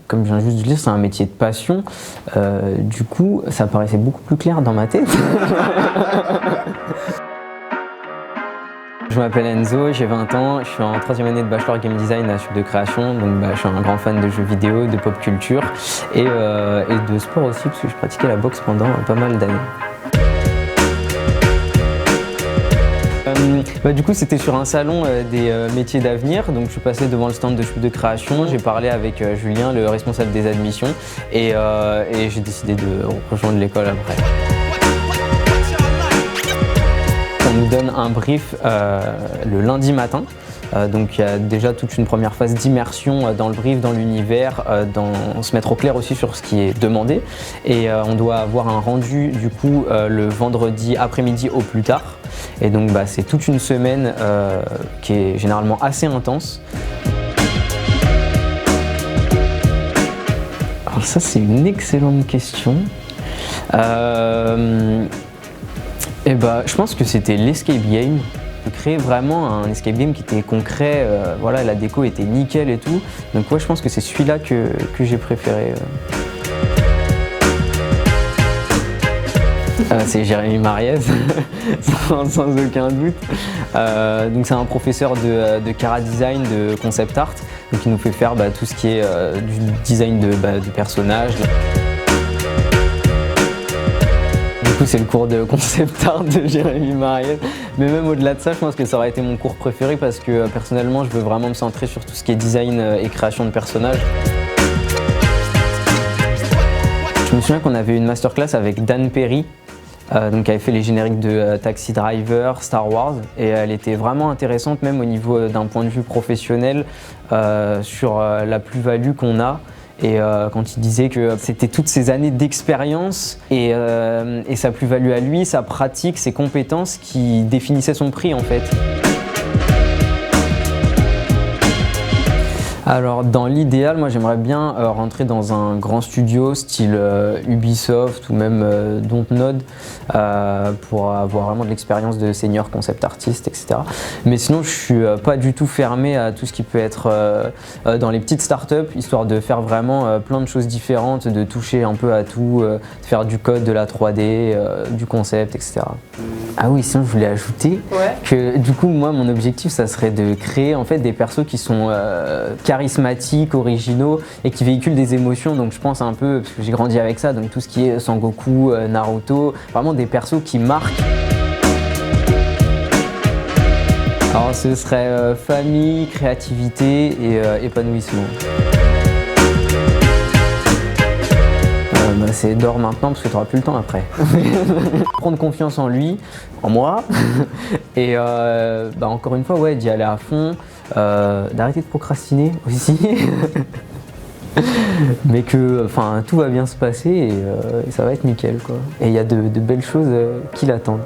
comme je viens juste de le dire, c'est un métier de passion. Du coup, ça paraissait beaucoup plus clair dans ma tête. Je m'appelle Enzo, j'ai 20 ans, je suis en 3e année de Bachelor Game Design à Sup de Création, donc je suis un grand fan de jeux vidéo, de pop culture et de sport aussi, parce que je pratiquais la boxe pendant pas mal d'années. Du coup, c'était sur un salon des métiers d'avenir, donc je suis passé devant le stand de Sup de Création, j'ai parlé avec Julien, le responsable des admissions, et j'ai décidé de rejoindre l'école après. On nous donne un brief le lundi matin. Donc il y a déjà toute une première phase d'immersion dans le brief, dans l'univers, se mettre au clair aussi sur ce qui est demandé. Et on doit avoir un rendu du coup le vendredi après-midi au plus tard. Et donc c'est toute une semaine qui est généralement assez intense. Alors ça c'est une excellente question. Je pense que c'était l'escape game. De créer vraiment un escape game qui était concret, voilà, la déco était nickel et tout. Donc ouais, je pense que c'est celui-là que j'ai préféré. C'est Jérémy Mariez, sans aucun doute. Donc c'est un professeur de Cara Design, de concept art, donc il nous fait faire tout ce qui est du design de personnages. Du coup, c'est le cours de concept art de Jérémy Mariez. Mais même au-delà de ça, je pense que ça aurait été mon cours préféré parce que personnellement, je veux vraiment me centrer sur tout ce qui est design et création de personnages. Je me souviens qu'on avait une masterclass avec Dan Perry, qui avait fait les génériques de Taxi Driver, Star Wars, et elle était vraiment intéressante même au niveau d'un point de vue professionnel sur la plus-value qu'on a. Et quand il disait que c'était toutes ces années d'expérience et sa plus-value à lui, sa pratique, ses compétences qui définissaient son prix en fait. Alors dans l'idéal, moi j'aimerais bien rentrer dans un grand studio style Ubisoft ou même Dontnod pour avoir vraiment de l'expérience de senior concept artiste, etc. Mais sinon je suis pas du tout fermé à tout ce qui peut être dans les petites startups, histoire de faire vraiment plein de choses différentes, de toucher un peu à tout, de faire du code, de la 3D, du concept, etc. Ah oui, sinon je voulais ajouter que du coup moi mon objectif ça serait de créer en fait des persos qui sont charismatiques, originaux et qui véhiculent des émotions. Donc je pense un peu, parce que j'ai grandi avec ça, donc tout ce qui est Sangoku, Naruto, vraiment des persos qui marquent. Alors ce serait famille, créativité et épanouissement. C'est dors maintenant parce que tu n'auras plus le temps après. Prendre confiance en lui, en moi, et encore une fois, d'y aller à fond, d'arrêter de procrastiner aussi, mais que tout va bien se passer et ça va être nickel, quoi. Et il y a de belles choses qui l'attendent.